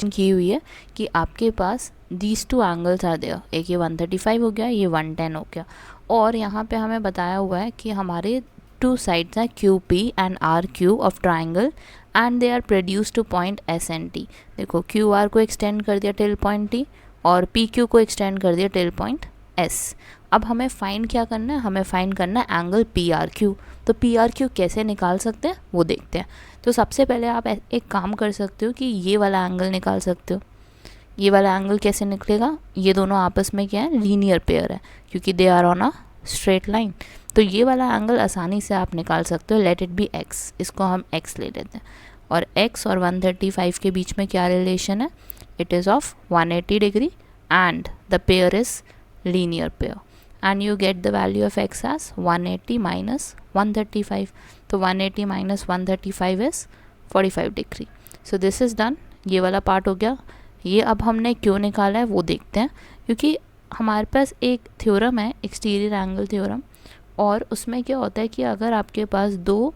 Condition की हुई है कि आपके पास these two angles are there, एक ये 135 हो गया, ये 110 हो गया, और यहाँ पे हमें बताया हुआ है कि हमारे टू साइड्स हैं Q P and R Q of triangle and they are produce to point S and T. देखो क्यू आर को एक्सटेंड कर दिया टिल पॉइंट टी और पी क्यू को एक्सटेंड कर दिया टिल पॉइंट एस। अब हमें फाइंड क्या करना है, हमें फाइंड करना है एंगल पी आर क्यू। तो पी आर क्यू कैसे निकाल सकते हैं वो देखते हैं। तो सबसे पहले आप एक काम कर सकते हो कि ये वाला एंगल निकाल सकते हो। ये वाला एंगल कैसे निकलेगा, ये दोनों आपस में क्या है, लीनियर पेयर है, क्योंकि they are on a straight line. तो ये वाला एंगल आसानी से आप निकाल सकते हो, लेट इट बी एक्स, इसको हम एक्स ले लेते हैं। और एक्स और 135 के बीच में क्या रिलेशन है, it is of 180 degree and the pair is linear pair and you get the value of x as 180 minus 135. तो 180 minus 135 is 45 degree. So this is done, ये वाला पार्ट हो गया। ये अब हमने क्यों निकाला है वो देखते हैं, क्योंकि हमारे पास एक थ्योरम है एक्सटीरियर एंगल थ्योरम, और उसमें क्या होता है कि अगर आपके पास दो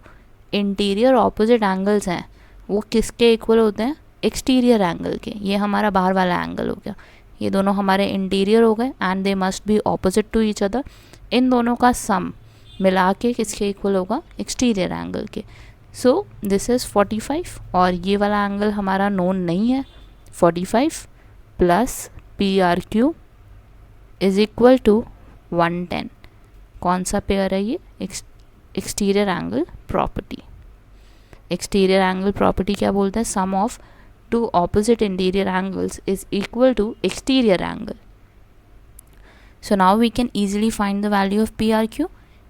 इंटीरियर ऑपोजिट एंगल्स हैं, वो किसके इक्वल होते हैं, एक्सटीरियर एंगल के। ये हमारा बाहर वाला एंगल हो गया, ये दोनों हमारे इंटीरियर हो गए and they must be opposite to each other. इन दोनों का सम मिला के किसके इक्वल होगा, एक्सटीरियर एंगल के। सो दिस इज़ 45 और ये वाला एंगल हमारा नोन नहीं है। 45 plus P R Q is equal to 110। कौन सा पेयर है ये, exterior angle property. Exterior angle property क्या बोलते हैं, sum of two opposite interior angles is equal to exterior angle. So now we can easily find the value of PRQ.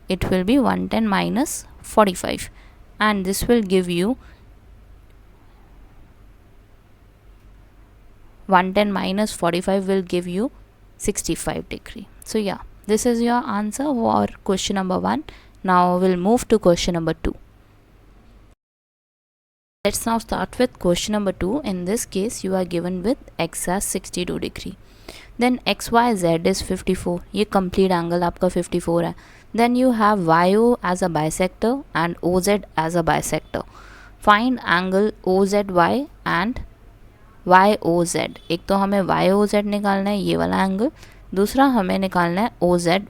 It will be 110 minus 45 and this will give you 110 minus 45 will give you 65 degree. So yeah, this is your answer for question number 1. Now we'll move to question number 2. Let's now start with question number 2. In this case, you are given with x as 62 degree. Then x, y, z is 54. ये complete angle आपका 54 है. Then you have yo as a bisector and oz as a bisector. Find angle ozy and yoz. एक तो हमें yoz निकालना है, ये वाला एंगल, दूसरा हमें निकालना है ozy,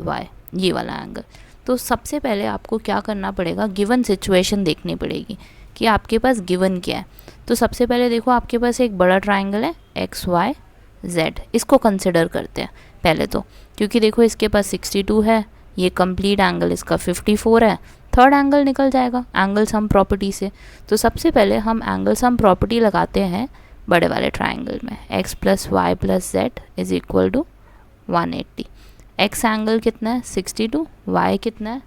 ये वाला एंगल। तो सबसे पहले आपको क्या करना पड़ेगा, गिवन सिचुएशन देखनी पड़ेगी कि आपके पास गिवन क्या है। तो सबसे पहले देखो आपके पास एक बड़ा ट्राइंगल है एक्स वाई जेड, इसको कंसिडर करते हैं पहले तो, क्योंकि देखो इसके पास 62 है, ये कंप्लीट एंगल इसका 54 है, थर्ड एंगल निकल जाएगा एंगल सम प्रॉपर्टी से। तो सबसे पहले हम एंगल सम प्रॉपर्टी लगाते हैं बड़े वाले ट्राइंगल में, X plus Y plus Z is equal to 180। X angle कितना है 62, वाई कितना है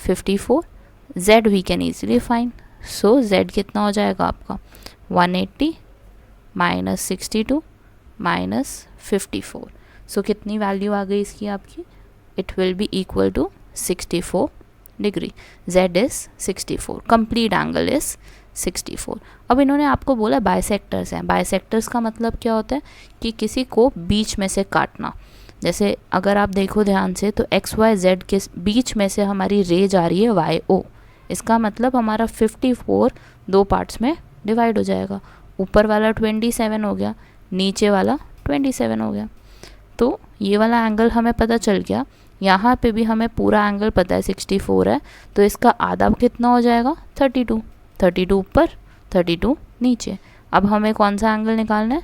54, Z we can easily find. So z कितना हो जाएगा आपका 180 माइनस 62 माइनस 54। सो कितनी वैल्यू आ गई इसकी आपकी, it will be equal to 64 degree. z is 64, complete angle is 64। अब इन्होंने आपको बोला बाइसेक्टर्स हैं। बाइसेक्टर्स का मतलब क्या होता है कि किसी को बीच में से काटना। जैसे अगर आप देखो ध्यान से तो एक्स वाई जेड के बीच में से हमारी रे जा रही है वाई ओ, इसका मतलब हमारा 54 दो पार्ट्स में डिवाइड हो जाएगा। ऊपर वाला 27 हो गया, नीचे वाला 27 हो गया। तो ये वाला एंगल हमें पता चल गया। यहाँ पे भी हमें पूरा एंगल पता है 64 है, तो इसका आधा कितना हो जाएगा 32। 32 ऊपर 32 नीचे। अब हमें कौन सा एंगल निकालना है,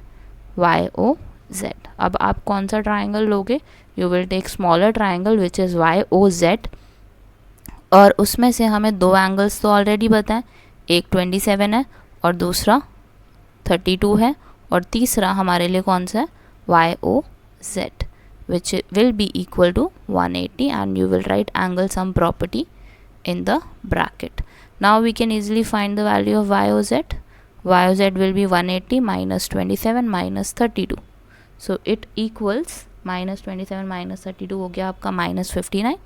वाई ओ जेड। अब आप कौन सा ट्राइंगल लोगे, you will take smaller triangle which is Y O Z, और उसमें से हमें दो एंगल्स तो ऑलरेडी पता है, एक 27 है और दूसरा 32 है, और तीसरा हमारे लिए कौन सा है, Y O Z, which will be equal to 180 and you will write angle sum property in the bracket. Now we can easily find the value of yoz. Yoz will be 180 minus 27 minus 32. So it equals minus 27 minus 32 हो गया आपका minus 59,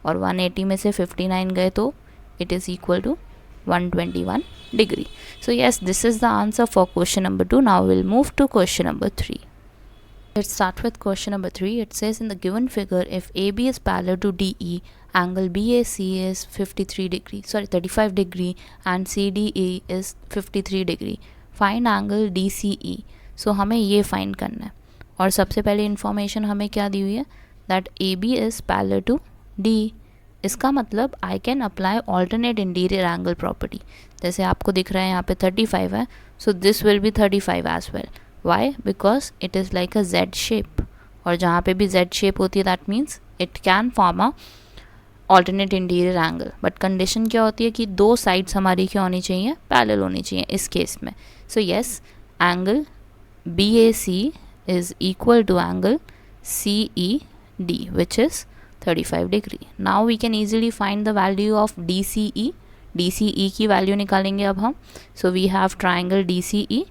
और 180 में से 59 गए तो it is equal to 121 degree. So yes, this is the answer for question number 2. Now we'll move to question number 3. Let's start with question number 3. It says in the given figure, if AB is parallel to DE, angle BAC is 35 degree and CDE is 53 degree. Find angle DCE. सो हमें ये find करना है। और सबसे पहले information हमें क्या दी हुई है, that A B is parallel to D. इसका मतलब I can apply alternate interior angle property. जैसे आपको दिख रहा है यहाँ पे 35 है, so this will be 35 as well. Why? Because it is like a Z shape, और जहाँ पे भी जेड शेप होती है that means it can form a alternate interior angle. But condition क्या होती है कि दो साइड्स हमारी क्या होनी चाहिए, पैरेलल होनी चाहिए इस केस में। So yes, angle b a c is equal to angle c e d which is 35 degree. Now we can easily find the value of d C e. D C e की value निकालेंगे अब हम। So we have triangle d C e,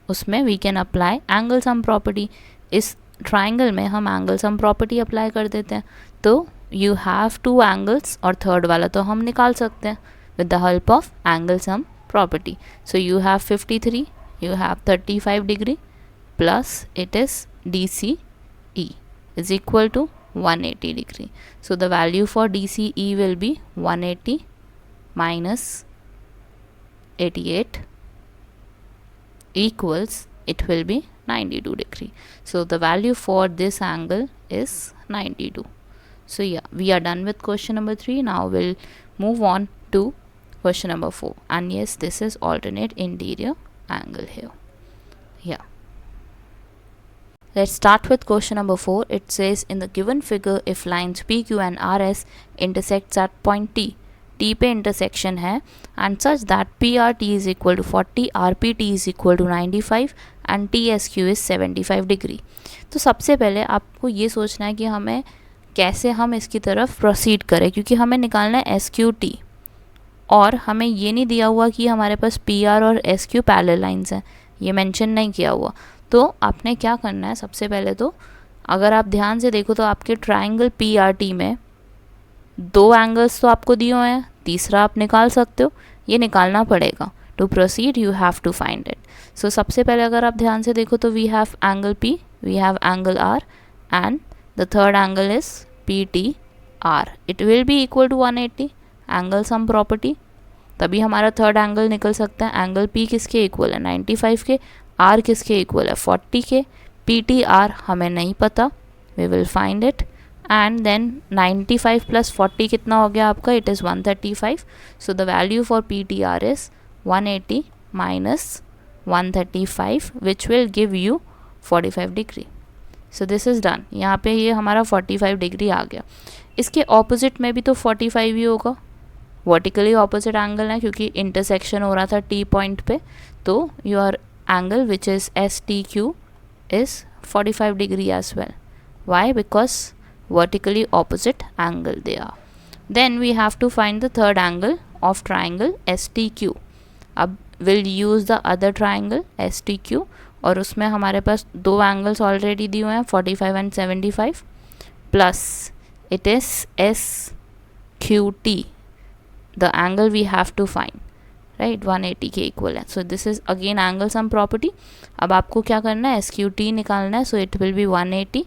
उसमें we can apply angle sum property. इस triangle में हम angle sum property apply कर देते हैं, तो यू हैव टू एंगल्स और थर्ड वाला तो हम निकाल सकते हैं with the help of angle sum property. So you have 53, you have 35 degree plus it is D C E is equal to 180 degree. So the value for DCE will be 180 minus 88 equals, it will be 92 degree. So the value for this angle is 92. So yeah, we are done with question number 3. Now we'll move on to question number 4. And yes, this is alternate interior angle here. Yeah. Let's start with question number 4. It says in the given figure if lines PQ and RS intersects at point T, T पे intersection है and such that PRT is equal to 40, RPT is equal to 95 and TSQ is 75 degree. तो सबसे पहले आपको ये सोचना है कि हमें कैसे हम इसकी तरफ प्रोसीड करें, क्योंकि हमें निकालना है SQT और हमें ये नहीं दिया हुआ कि हमारे पास PR और SQ पैरेलल लाइंस हैं, ये मेंशन नहीं किया हुआ। तो आपने क्या करना है, सबसे पहले तो अगर आप ध्यान से देखो तो आपके ट्राइंगल PRT में दो एंगल्स तो आपको दिए हुए हैं, तीसरा आप निकाल सकते हो, ये निकालना पड़ेगा। To proceed you have to find it. So सबसे पहले अगर आप ध्यान से देखो तो we have angle P, we have angle R and the third angle is PTR। It will be equal to 180, angle sum property, तभी हमारा थर्ड एंगल निकल सकता है। एंगल P किसके इक्वल है, 95 के, R किसके इक्वल है, 40 के, PTR हमें नहीं पता, we will find it. And then 95 plus 40 कितना हो गया आपका, it is 135। So the value for PTR is 180 minus 135 which will give you 45 degree. So this is done. यहाँ पे ये हमारा 45 डिग्री आ गया। इसके ऑपोजिट में भी तो 45 ही होगा, वर्टिकली ऑपोजिट एंगल है क्योंकि इंटरसेक्शन हो रहा था T पॉइंट पे, तो your angle which is STQ is 45 degree as well. Why? Because vertically opposite angle they are. Then we have to find the third angle of triangle STQ. अब we'll use the other triangle STQ और उसमें हमारे पास दो angles already दिए हुए हैं 45 and 75 plus it is SQT, the angle we have to find, right 180 के इक्वल है। So this is again angle sum property. अब आपको क्या करना है, SQT निकालना है। So it will be 180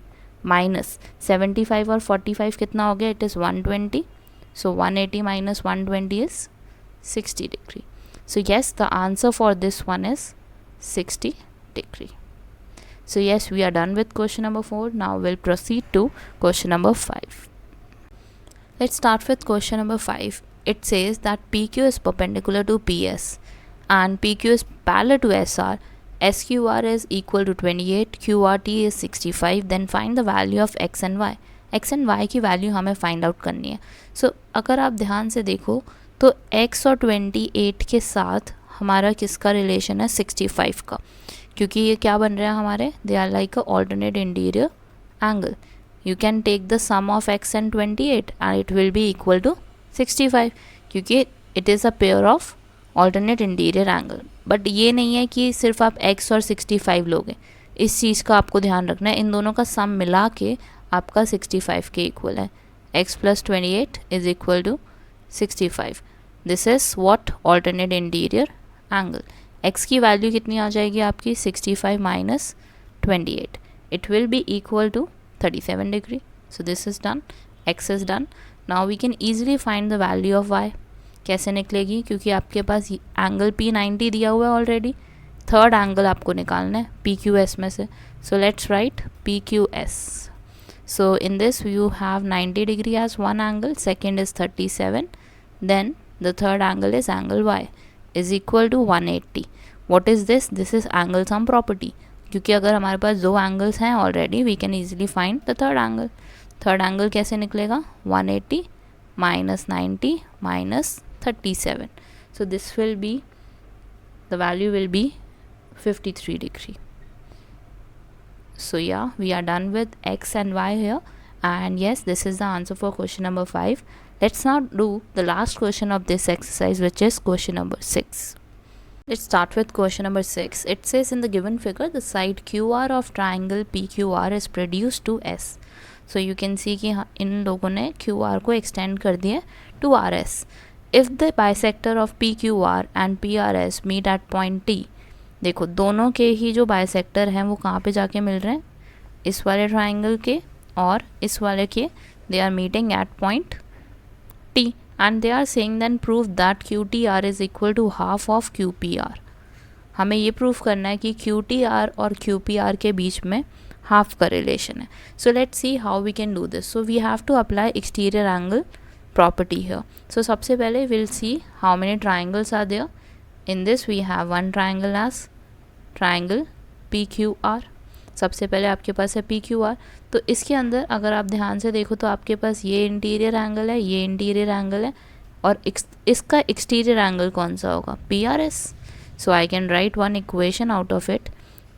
minus 75 और 45 कितना हो गया, it is 120। So 180 minus 120 is 60 degree. So yes, the answer for this one is 60 degree. So yes, we are done with question number 4. Now will proceed to question number 5. Let's start with question number 5. It says that PQ is perpendicular to PS and PQ is parallel to SR. SQR is equal to 28, QRT is 65. Then find the value of X and Y. X and Y की value हमें find out करनी है। सो अगर आप ध्यान से देखो तो X और 28 के साथ हमारा किसका रिलेशन है, 65 का, क्योंकि ये क्या बन रहा है हमारे, they are like a alternate interior angle. You can take the sum of x and 28 and it will be equal to 65 क्योंकि it is a pair of alternate interior angle. But ये नहीं है कि सिर्फ आप x और 65 लोगे, इस चीज़ का आपको ध्यान रखना है. इन दोनों का सम मिला के आपका 65 के इक्वल है. x plus 28 is equal to 65. This is what alternate interior angle. x की वैल्यू कितनी आ जाएगी आपकी 65 minus 28. It will be equal to 37 degree. So this is done. X is done. Now we can easily find the value of y. कैसे निकलेगी, क्योंकि आपके पास angle P 90 दिया हुआ है ऑलरेडी, थर्ड एंगल आपको निकालना है पी क्यू एस में से. So let's write P Q S. So in this you have 90 degree as one angle, second is 37, then the third angle is angle Y is equal to 180. What is this? This is angle sum property, क्योंकि अगर हमारे पास दो angles हैं already we can easily find the third angle. Third angle कैसे निकलेगा? 180 minus 90 minus 37. So this will be, the value will be 53 degree. So yeah, we are done with x and y here, and yes, this is the answer for question number 5. Let's now do the last question of this exercise, which is question number 6. Let's start with question number 6. It says in the given figure the side QR of triangle PQR is produced to S. So you can see कि इन लोगों ने Q R को extend कर दिया to R S. If the bisector of P Q R and P R S meet at point T. देखो दोनों के ही जो बाइसेक्टर हैं वो कहाँ पे जाके मिल रहे हैं? इस वाले ट्राइंगल के और इस वाले के. They are meeting at point t and they are saying then prove that q T R is equal to half of Q P r. हमें ये प्रूव करना है कि क्यू टी आर और क्यू पी आर के बीच में half का रिलेशन है. So let's see how we can do this. So we have to apply exterior angle property here. So सबसे पहले we'll see how many triangles are there. In this we have one triangle as triangle P Q R. सबसे पहले आपके पास है P Q are. तो इसके अंदर अगर आप ध्यान से देखो तो आपके पास ये इंटीरियर एंगल है, ये इंटीरियर एंगल है, और इसका एक्सटीरियर एंगल कौन सा होगा? P R S. So I can write one equation out of it.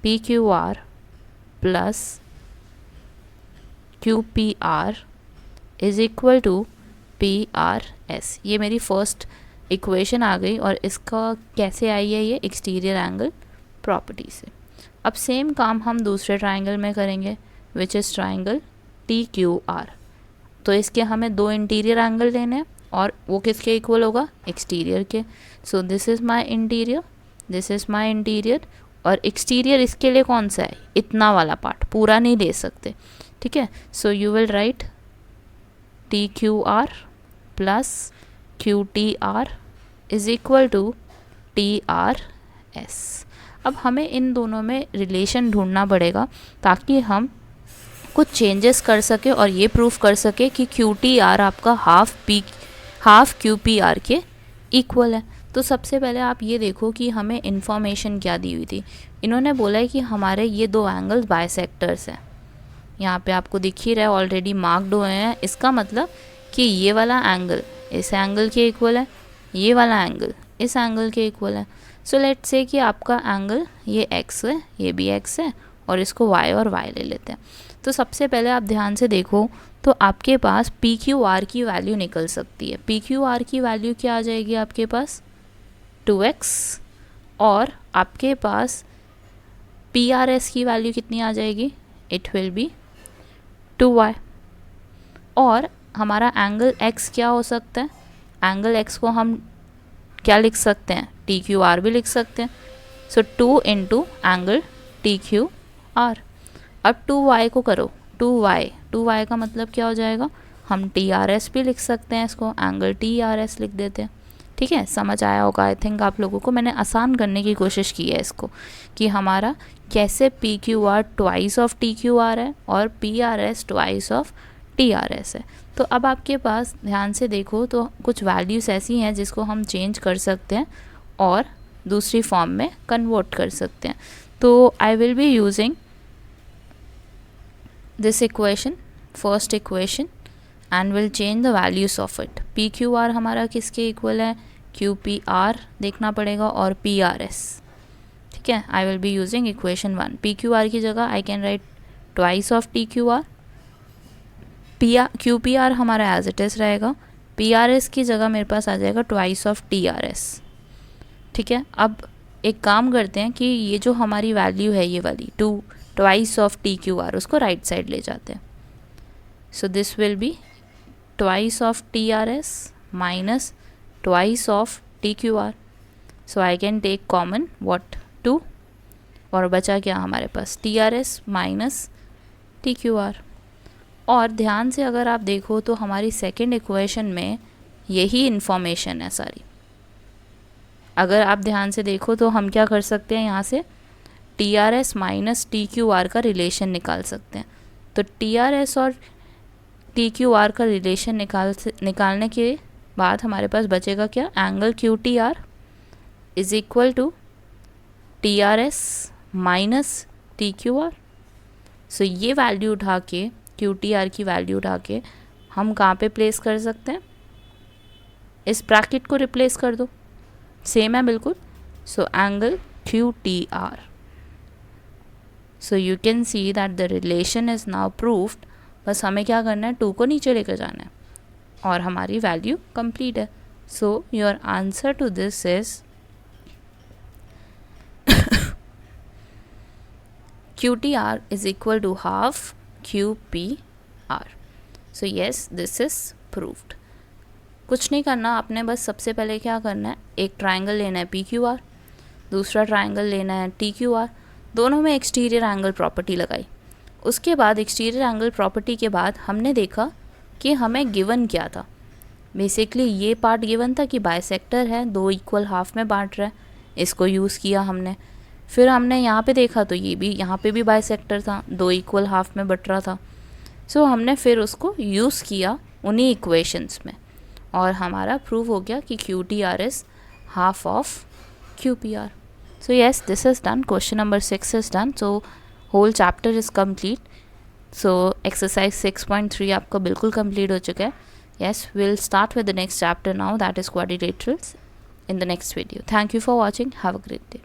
P Q R plus Q P R is equal to P R S. ये मेरी फर्स्ट इक्वेशन आ गई, और इसका कैसे आई है? ये एक्सटीरियर एंगल प्रॉपर्टी से. अब सेम काम हम दूसरे ट्राइंगल में करेंगे which is triangle T Q R. तो इसके हमें दो इंटीरियर एंगल लेने हैं, और वो किसके इक्वल होगा? एक्सटीरियर के. सो this is my interior, this is my interior, और एक्सटीरियर इसके लिए कौन सा है? इतना वाला पार्ट, पूरा नहीं ले सकते. ठीक है. So you will write T Q R plus Q T R is equal to T R S. अब हमें इन दोनों में रिलेशन ढूंढना पड़ेगा ताकि हम कुछ चेंजेस कर सके और ये प्रूफ कर सके कि क्यू टी आर आपका हाफ क्यू पी आर के इक्वल है. तो सबसे पहले आप ये देखो कि हमें इन्फॉर्मेशन क्या दी हुई थी. इन्होंने बोला है कि हमारे ये दो एंगल्स बाइसेक्टर्स हैं. यहाँ पे आपको दिख ही रहा है, ऑलरेडी मार्क्ड हुए हैं. इसका मतलब कि ये वाला एंगल इस एंगल के इक्वल है, ये वाला एंगल इस एंगल के इक्वल है. सो लेट्स से कि आपका एंगल ये x है, ये भी x है, और इसको y और y ले लेते हैं. तो सबसे पहले आप ध्यान से देखो तो आपके पास पी क्यू आर की वैल्यू निकल सकती है. पी क्यू आर की वैल्यू क्या आ जाएगी आपके पास? 2x. और आपके पास पी आर एस की वैल्यू कितनी आ जाएगी? It will B 2y. और हमारा एंगल x क्या हो सकता है? एंगल x को हम क्या लिख सकते हैं? टी क्यू आर भी लिख सकते हैं. सो 2 into angle T Q R. अब 2y को करो, 2y का मतलब क्या हो जाएगा? हम टी आर एस भी लिख सकते हैं, इसको एंगल टी आर एस लिख देते हैं. ठीक है, समझ आया होगा आई थिंक आप लोगों को. मैंने आसान करने की कोशिश की है इसको कि हमारा कैसे P Q are twice of t Q R है और P R S twice of t R S है. तो अब आपके पास ध्यान से देखो तो कुछ वैल्यूज़ ऐसी हैं जिसको हम चेंज कर सकते हैं और दूसरी फॉर्म में कन्वर्ट कर सकते हैं. तो I will be using this equation, first equation, and will change the values of it. P Q are हमारा किसके इक्वल है? क्यू पी आर देखना पड़ेगा और पी आर एस. ठीक है, I will be using equation 1. P Q are की जगह आई can right twice of t Q R. Q P R हमारा एज इट इज़ रहेगा. पी आर एस की जगह मेरे पास आ जाएगा twice of t R S. ठीक है, अब एक काम करते हैं कि ये जो हमारी वैल्यू है ये वाली twice of t Q r, उसको राइट साइड ले जाते हैं. So this will be twice of t are s minus twice of t Q r. So I can take common what 2, और बचा क्या हमारे पास? T are s minus t Q r. और ध्यान से अगर आप देखो तो हमारी सेकेंड इक्वेशन में यही इन्फॉर्मेशन है सारी. अगर आप ध्यान से देखो तो हम क्या कर सकते हैं, यहाँ से t are s minus t Q r का रिलेशन निकाल सकते हैं। तो टी आर एस और टी क्यू आर का रिलेशन निकालने के बाद हमारे पास बचेगा क्या, angle q T R is equal to T R s minus t Q r. So ये वैल्यू उठा के, क्यू टी आर की वैल्यू उठा के हम कहाँ पे प्लेस कर सकते हैं, इस ब्रैकेट को रिप्लेस कर दो, सेम है बिल्कुल। So angle q T R, so you can see that the relation is now proved. बस हमें क्या करना है, 2 को नीचे लेकर जाना है और हमारी वैल्यू कंप्लीट है। So your answer to this is QTR is equal to half QPR. So yes, this is proved. कुछ नहीं करना आपने, बस सबसे पहले क्या करना है, एक ट्राइंगल लेना है PQR, दूसरा ट्राइंगल लेना है TQR, दोनों में एक्सटीरियर एंगल प्रॉपर्टी लगाई। उसके बाद एक्सटीरियर एंगल प्रॉपर्टी के बाद हमने देखा कि हमें गिवन क्या था। बेसिकली ये पार्ट गिवन था कि बाइसेक्टर है, 2 इक्वल हाफ में बांट रहा है, इसको यूज़ किया हमने। फिर हमने यहाँ पे देखा तो ये भी, यहाँ पे भी बाइसेक्टर था, 2 इक्वल हाफ में बट रहा था। सो हमने फिर उसको यूज़ किया उन्हीं इक्वेशंस में और हमारा प्रूव हो गया कि Q T R is half of Q P R. So yes, this is done, question number 6 is done. So whole chapter is complete. So exercise 6.3 आपका बिल्कुल कंप्लीट हो चुका है। Yes, we'll start with the next chapter now, that is quadrilaterals, in the next video. Thank you for watching. Have a great day.